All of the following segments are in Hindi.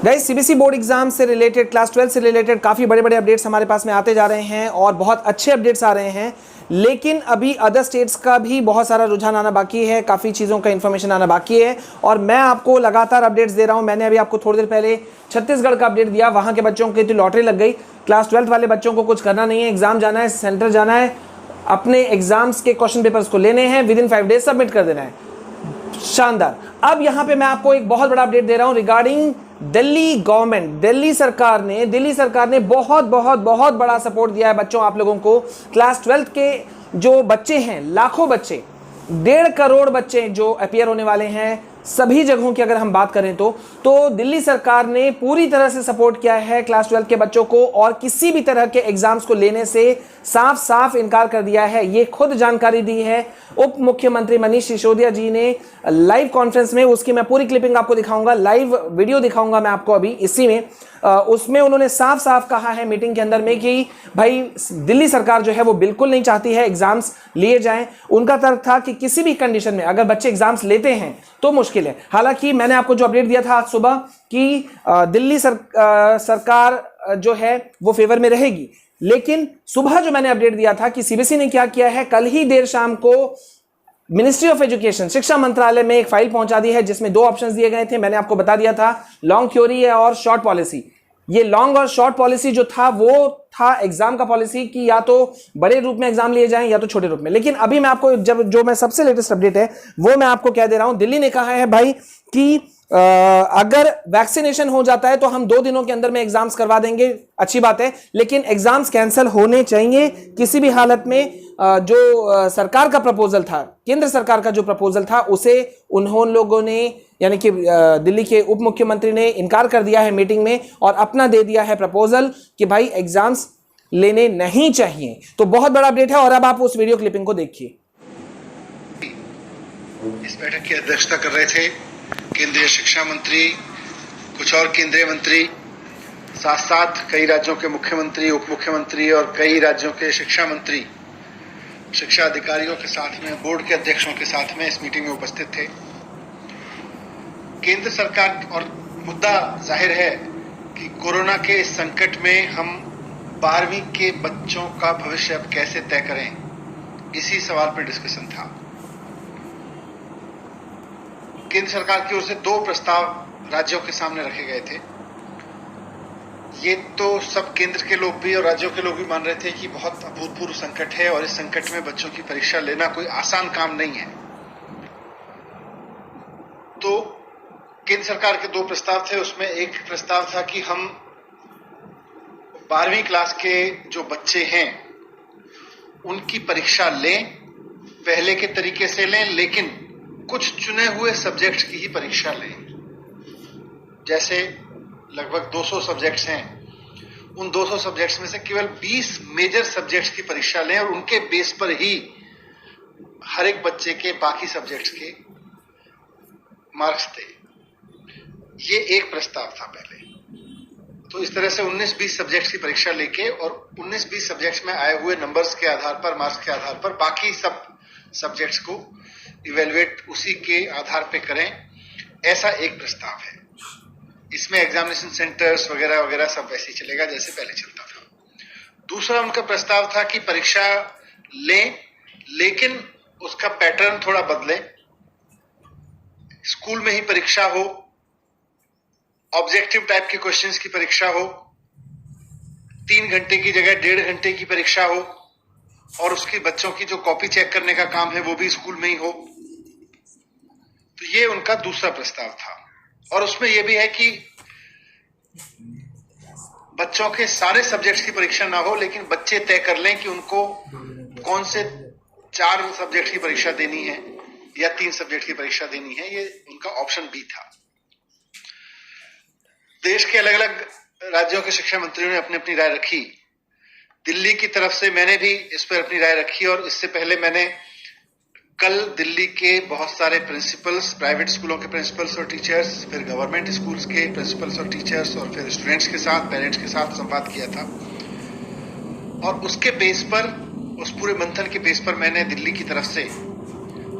गाइस सीबीएसई बोर्ड एग्जाम से रिलेटेड, क्लास 12 से रिलेटेड काफ़ी बड़े बड़े अपडेट्स हमारे पास में आते जा रहे हैं और बहुत अच्छे अपडेट्स आ रहे हैं। लेकिन अभी अदर स्टेट्स का भी बहुत सारा रुझान आना बाकी है, काफ़ी चीज़ों का इन्फॉर्मेशन आना बाकी है और मैं आपको लगातार अपडेट्स दे रहा हूं। मैंने अभी आपको थोड़ी देर पहले छत्तीसगढ़ का अपडेट दिया, वहां के बच्चों की तो लॉटरी लग गई। क्लास 12 वाले बच्चों को कुछ करना नहीं है, एग्जाम जाना है, सेंटर जाना है, अपने एग्जाम्स के क्वेश्चन पेपर्स को लेने हैं, विद इन 5 डेज सबमिट कर देना है। शानदार। अब यहां पे मैं आपको एक बहुत बड़ा अपडेट दे रहा हूं रिगार्डिंग दिल्ली गवर्नमेंट। दिल्ली सरकार ने बहुत बहुत बहुत बड़ा सपोर्ट दिया है बच्चों, आप लोगों को। क्लास 12 के जो बच्चे हैं, लाखों बच्चे, 1.5 करोड़ बच्चे जो अपीयर होने वाले हैं सभी जगहों की अगर हम बात करें तो दिल्ली सरकार ने पूरी तरह से सपोर्ट किया है क्लास 12 के बच्चों को और किसी भी तरह के एग्जाम्स को लेने से साफ साफ इनकार कर दिया है। ये खुद जानकारी दी है उप मुख्यमंत्री मनीष सिसोदिया जी ने लाइव कॉन्फ्रेंस में। उसकी मैं पूरी क्लिपिंग आपको दिखाऊंगा, लाइव वीडियो दिखाऊंगा मैं आपको अभी इसी में। उसमें उन्होंने साफ साफ कहा है मीटिंग के अंदर में कि भाई दिल्ली सरकार जो है वो बिल्कुल नहीं चाहती है एग्जाम्स लिए जाएं। उनका तर्क था कि किसी भी कंडीशन में अगर बच्चे एग्जाम्स लेते हैं तो मुश्किल है। हालांकि मैंने आपको जो अपडेट दिया था आज सुबह कि दिल्ली सरकार जो है वो फेवर में रहेगी, लेकिन सुबह जो मैंने अपडेट दिया था कि सीबीएसई ने क्या किया है, कल ही देर शाम को मिनिस्ट्री ऑफ एजुकेशन, शिक्षा मंत्रालय में एक फाइल पहुंचा दी है जिसमें 2 ऑप्शंस दिए गए थे। मैंने आपको बता दिया था लॉन्ग थ्योरी और शॉर्ट पॉलिसी। ये लॉन्ग और शॉर्ट पॉलिसी जो था वो था एग्जाम का पॉलिसी कि या तो बड़े रूप में एग्जाम लिए जाएं या तो छोटे रूप में। लेकिन अभी मैं आपको जो मैं सबसे लेटेस्ट अपडेट है वो मैं आपको कह दे रहा हूं। दिल्ली ने कहा है भाई कि अगर वैक्सीनेशन हो जाता है तो हम 2 दिनों के अंदर में एग्जाम्स करवा देंगे, अच्छी बात है, लेकिन एग्जाम्स कैंसिल होने चाहिए किसी भी हालत में। जो सरकार का प्रपोजल था, केंद्र सरकार का जो प्रपोजल था, उसे उन्होंने लोगों ने यानी कि दिल्ली के उप मुख्यमंत्री ने इनकार कर दिया है मीटिंग में और अपना दे दिया है प्रपोजल कि भाई एग्जाम्स लेने नहीं चाहिए। तो बहुत बड़ा अपडेट है और अब आप उस वीडियो क्लिपिंग को देखिए। इस बैठक की अध्यक्षता कर रहे थे केंद्रीय शिक्षा मंत्री, कुछ और केंद्रीय मंत्री, साथ साथ कई राज्यों के मुख्यमंत्री, उप मुख्यमंत्री और कई राज्यों के शिक्षा मंत्री, शिक्षा अधिकारियों के साथ में, बोर्ड के अध्यक्षों के साथ में इस मीटिंग में उपस्थित थे। केंद्र सरकार और मुद्दा जाहिर है कि कोरोना के इस संकट में हम 12वीं के बच्चों का भविष्य अब कैसे तय करें, इसी सवाल पर डिस्कशन था। केंद्र सरकार की ओर से 2 प्रस्ताव राज्यों के सामने रखे गए थे। ये तो सब केंद्र के लोग भी और राज्यों के लोग भी मान रहे थे कि बहुत अभूतपूर्व संकट है और इस संकट में बच्चों की परीक्षा लेना कोई आसान काम नहीं है। तो केंद्र सरकार के 2 प्रस्ताव थे। उसमें एक प्रस्ताव था कि हम 12वीं क्लास के जो बच्चे हैं उनकी परीक्षा लें, पहले के तरीके से लें, लेकिन कुछ चुने हुए सब्जेक्ट्स की ही परीक्षा लें। जैसे लगभग 200 सब्जेक्ट्स हैं, उन 200 सब्जेक्ट्स में से केवल 20 मेजर सब्जेक्ट्स की परीक्षा लें और उनके बेस पर ही हर एक बच्चे के बाकी सब्जेक्ट्स के मार्क्स दें। ये एक प्रस्ताव था पहले। तो इस तरह से 19-20 सब्जेक्ट्स की परीक्षा लेके और 19-20 सब्जेक्ट्स में आए हुए नंबर्स के आधार पर, मार्क्स के आधार पर बाकी सब सब्जेक्ट्स को इवेलुएट उसी के आधार पे करें, ऐसा एक प्रस्ताव है। इसमें एग्जामिनेशन सेंटर्स वगैरह वगैरह सब वैसे ही चलेगा जैसे पहले चलता था। दूसरा उनका प्रस्ताव था कि परीक्षा लें, लेकिन उसका पैटर्न थोड़ा बदलें। स्कूल में ही परीक्षा हो, ऑब्जेक्टिव टाइप के क्वेश्चंस की परीक्षा हो, 3 घंटे की जगह 1.5 घंटे की परीक्षा हो और उसकी बच्चों की जो कॉपी चेक करने का काम है वो भी स्कूल में ही हो। तो ये उनका दूसरा प्रस्ताव था। और उसमें यह भी है कि बच्चों के सारे सब्जेक्ट्स की परीक्षा ना हो, लेकिन बच्चे तय कर लें कि उनको कौन से 4 सब्जेक्ट की परीक्षा देनी है या 3 सब्जेक्ट की परीक्षा देनी है। ये उनका ऑप्शन बी था। देश के अलग अलग राज्यों के शिक्षा मंत्रियों ने अपनी अपनी राय रखी। दिल्ली की तरफ से मैंने भी इस पर अपनी राय रखी और इससे पहले मैंने कल दिल्ली के बहुत सारे प्रिंसिपल्स, प्राइवेट स्कूलों के प्रिंसिपल्स और टीचर्स, फिर गवर्नमेंट स्कूल्स के प्रिंसिपल्स और टीचर्स और फिर स्टूडेंट्स के साथ, पेरेंट्स के साथ संवाद किया था। और उसके बेस पर, उस पूरे मंथन के बेस पर मैंने दिल्ली की तरफ से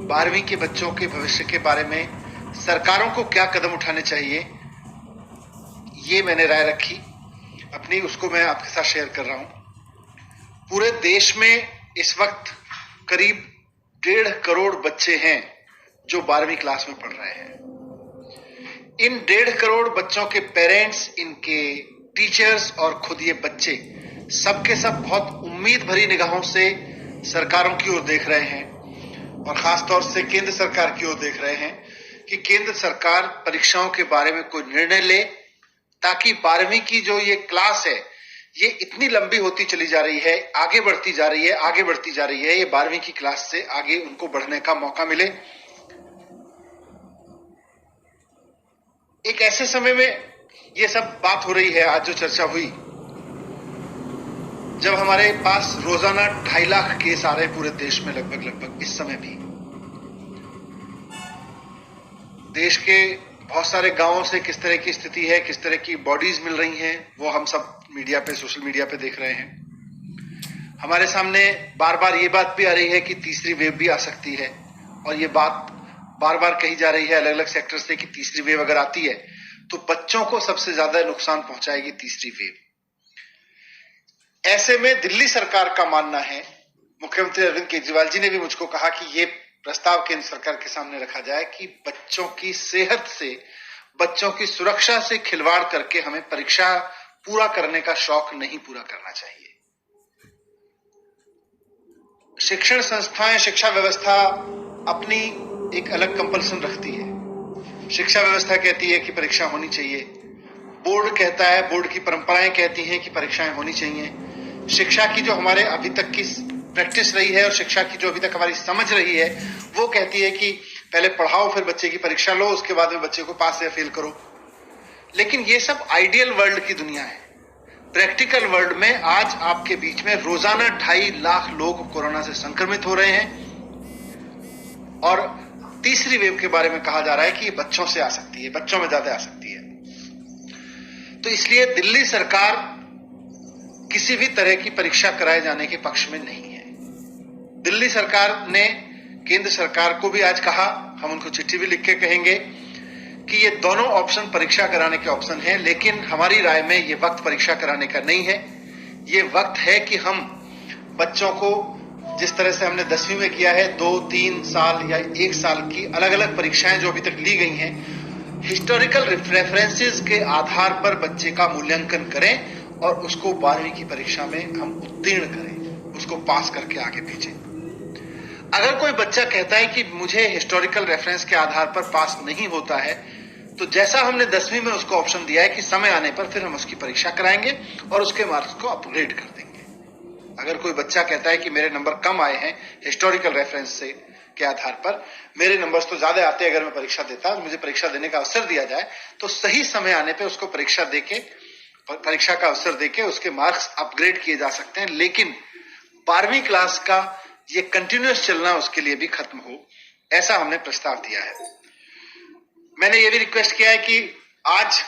12वीं के बच्चों के भविष्य के बारे में सरकारों को क्या कदम उठाने चाहिए ये मैंने राय रखी अपनी, उसको मैं आपके साथ शेयर कर रहा हूं। पूरे देश में इस वक्त करीब 1.5 करोड़ बच्चे हैं जो 12वीं क्लास में पढ़ रहे हैं। इन 1.5 करोड़ बच्चों के पेरेंट्स, इनके टीचर्स और खुद ये बच्चे सबके सब बहुत उम्मीद भरी निगाहों से सरकारों की ओर देख रहे हैं और खासतौर से केंद्र सरकार की ओर देख रहे हैं कि केंद्र सरकार परीक्षाओं के बारे में कोई निर्णय ले, ताकि 12वीं की जो ये क्लास है ये इतनी लंबी होती चली जा रही है, आगे बढ़ती जा रही है, आगे बढ़ती जा रही है, ये 12वीं की क्लास से आगे उनको बढ़ने का मौका मिले। एक ऐसे समय में ये सब बात हो रही है, आज जो चर्चा हुई, जब हमारे पास रोजाना 2.5 लाख केस आ रहे हैं पूरे देश में, लगभग इस समय भी देश के बहुत सारे गांवों से किस तरह की स्थिति है, किस तरह की बॉडीज मिल रही हैं, वो हम सब मीडिया पे, सोशल मीडिया पे देख रहे हैं। हमारे सामने बार बार ये बात भी आ रही है कि तीसरी वेव भी आ सकती है, और ये बात बार बार कही जा रही है अलग अलग सेक्टर से कि तीसरी वेव अगर आती है तो बच्चों को सबसे ज्यादा नुकसान पहुंचाएगी तीसरी वेव। ऐसे में दिल्ली सरकार का मानना है, मुख्यमंत्री अरविंद केजरीवाल जी ने भी मुझको कहा कि ये प्रस्ताव केंद्र सरकार के सामने रखा जाए कि बच्चों की सेहत से, बच्चों की सुरक्षा से खिलवाड़ करके हमें परीक्षा पूरा करने का शौक नहीं पूरा करना चाहिए। शिक्षण संस्थाएं, शिक्षा व्यवस्था अपनी एक अलग कंपल्सन रखती है। शिक्षा व्यवस्था कहती है कि परीक्षा होनी चाहिए, बोर्ड कहता है, बोर्ड की परंपराएं कहती हैं कि परीक्षाएं होनी चाहिए। शिक्षा की जो हमारे अभी तक की प्रैक्टिस रही है और शिक्षा की जो अभी तक हमारी समझ रही है, वो कहती है कि पहले पढ़ाओ, फिर बच्चे की परीक्षा लो, उसके बाद में बच्चे को पास या फेल करो। लेकिन ये सब आइडियल वर्ल्ड की दुनिया है। प्रैक्टिकल वर्ल्ड में आज आपके बीच में रोजाना 2.5 लाख लोग कोरोना से संक्रमित हो रहे हैं, और तीसरी वेव के बारे में कहा जा रहा है कि ये बच्चों से आ सकती है, बच्चों में ज्यादा आ सकती है। तो इसलिए दिल्ली सरकार किसी भी तरह की परीक्षा कराए जाने के पक्ष में नहीं है। दिल्ली सरकार ने केंद्र सरकार को भी आज कहा, हम उनको चिट्ठी भी लिख के कहेंगे कि ये दोनों ऑप्शन परीक्षा कराने के ऑप्शन हैं, लेकिन हमारी राय में ये वक्त परीक्षा कराने का नहीं है। ये वक्त है कि हम बच्चों को, जिस तरह से हमने 10वीं में किया है, 2, 3 साल या 1 साल की अलग अलग परीक्षाएं जो अभी तक ली गई हैं, हिस्टोरिकल रेफरेंसेस के आधार पर बच्चे का मूल्यांकन करें और उसको 12वीं की परीक्षा में हम उत्तीर्ण करें, उसको पास करके आगे भेजें। अगर कोई बच्चा कहता है कि मुझे हिस्टोरिकल रेफरेंस के आधार पर पास नहीं होता है, तो जैसा हमने 10वीं में उसको ऑप्शन दिया है कि समय आने पर फिर हम उसकी परीक्षा कराएंगे और उसके मार्क्स को अपग्रेड कर देंगे। अगर कोई बच्चा कहता है कि मेरे नंबर कम आए हैं हिस्टोरिकल रेफरेंस से के आधार पर, मेरे नंबर्स तो ज्यादा आते अगर मैं परीक्षा देता, मुझे परीक्षा देने का अवसर दिया जाए, तो सही समय आने पे उसको परीक्षा का अवसर देके उसके मार्क्स अपग्रेड किए जा सकते हैं। लेकिन 12वीं क्लास का ये कंटिन्यूअस चलना उसके लिए भी खत्म हो, ऐसा हमने प्रस्ताव दिया है। मैंने ये भी रिक्वेस्ट किया है कि आज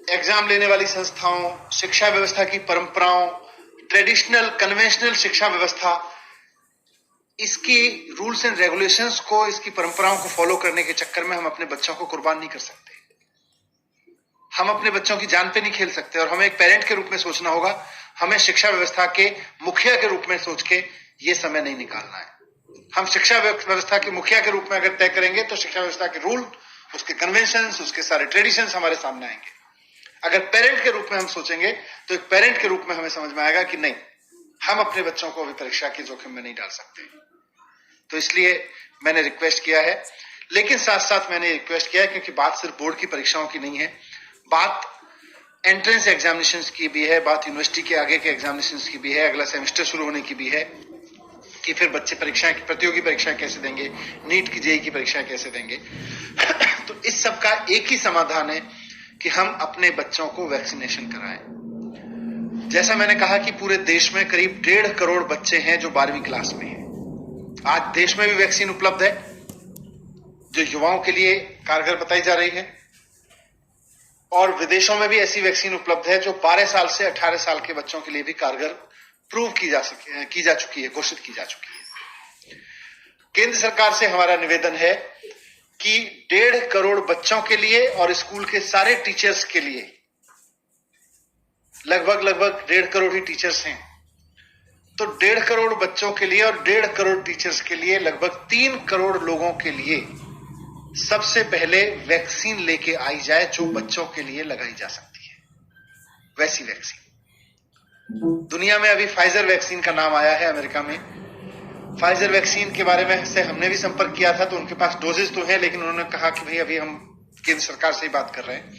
एग्जाम लेने वाली संस्थाओं, शिक्षा व्यवस्था की परंपराओं, ट्रेडिशनल कन्वेंशनल शिक्षा व्यवस्था, इसकी रूल्स एंड रेगुलेशंस को, इसकी परंपराओं को फॉलो करने के चक्कर में हम अपने बच्चों को कुर्बान नहीं कर सकते। हम अपने बच्चों की जान पे नहीं खेल सकते, और हमें एक पेरेंट के रूप में सोचना होगा। हमें शिक्षा व्यवस्था के मुखिया के रूप में सोच के ये समय नहीं निकालना है। हम शिक्षा व्यवस्था के मुखिया के रूप में अगर तय करेंगे तो शिक्षा व्यवस्था के रूल, उसके कन्वेंशंस, उसके सारे ट्रेडिशंस हमारे सामने आएंगे। अगर पेरेंट के रूप में हम सोचेंगे तो एक पेरेंट के रूप में हमें समझ में आएगा कि नहीं, हम अपने बच्चों को अभी परीक्षा के जोखिम में नहीं डाल सकते। तो इसलिए मैंने रिक्वेस्ट किया है, लेकिन साथ साथ मैंने रिक्वेस्ट किया है क्योंकि बात सिर्फ बोर्ड की परीक्षाओं की नहीं है, बात एंट्रेंस एग्जामिनेशंस की भी है, बात यूनिवर्सिटी के आगे के एग्जामिनेशंस की भी है, अगला सेमेस्टर शुरू होने की भी है कि फिर बच्चे परीक्षाएं, प्रतियोगी परीक्षाएं कैसे देंगे, नीट की जेईई की परीक्षाएं कैसे देंगे। तो इस सब का एक ही समाधान है कि हम अपने बच्चों को वैक्सीनेशन कराएं। जैसा मैंने कहा कि पूरे देश में करीब 1.5 करोड़ बच्चे हैं जो 12वीं क्लास में हैं। आज देश में भी वैक्सीन उपलब्ध है जो युवाओं के लिए कारगर बताई जा रही है, और विदेशों में भी ऐसी वैक्सीन उपलब्ध है जो 12 साल से 18 साल के बच्चों के लिए भी कारगर प्रूव की जा चुकी है, घोषित की जा चुकी है। केंद्र सरकार से हमारा निवेदन है कि 1.5 करोड़ बच्चों के लिए और स्कूल के सारे टीचर्स के लिए, लगभग 1.5 करोड़ ही टीचर्स हैं, तो 1.5 करोड़ बच्चों के लिए और 1.5 करोड़ टीचर्स के लिए लगभग 3 करोड़ लोगों के लिए सबसे पहले वैक्सीन लेके आई जाए जो बच्चों के लिए लगाई जा सकती है, वैसी वैक्सीन। दुनिया में अभी फाइजर वैक्सीन का नाम आया है अमेरिका में। फाइजर वैक्सीन के बारे में से हमने भी संपर्क किया था, तो उनके पास डोजेस तो है, लेकिन उन्होंने कहा कि भाई अभी हम केंद्र सरकार से ही बात कर रहे हैं।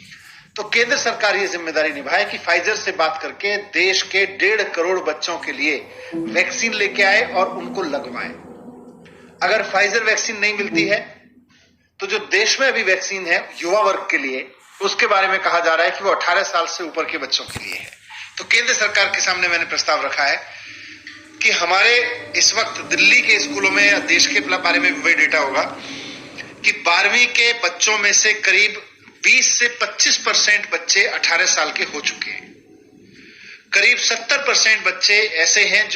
तो केंद्र सरकार ये जिम्मेदारी निभाए कि फाइजर से बात करके देश के 1.5 करोड़ बच्चों के लिए वैक्सीन लेके आए और उनको लगवाए। अगर फाइजर वैक्सीन नहीं मिलती है तो जो देश में अभी वैक्सीन है युवा वर्ग के लिए, उसके बारे में कहा जा रहा है कि वो 18 साल से ऊपर के बच्चों के लिए है। तो केंद्र सरकार के सामने मैंने प्रस्ताव रखा है कि हमारे इस वक्त दिल्ली के स्कूलों में या देश के बारे में वही डेटा होगा कि 12वीं के बच्चों में से करीब 20 से 25% बच्चे 18 साल के हो चुके हैं। करीब 70% बच्चे ऐसे हैं जो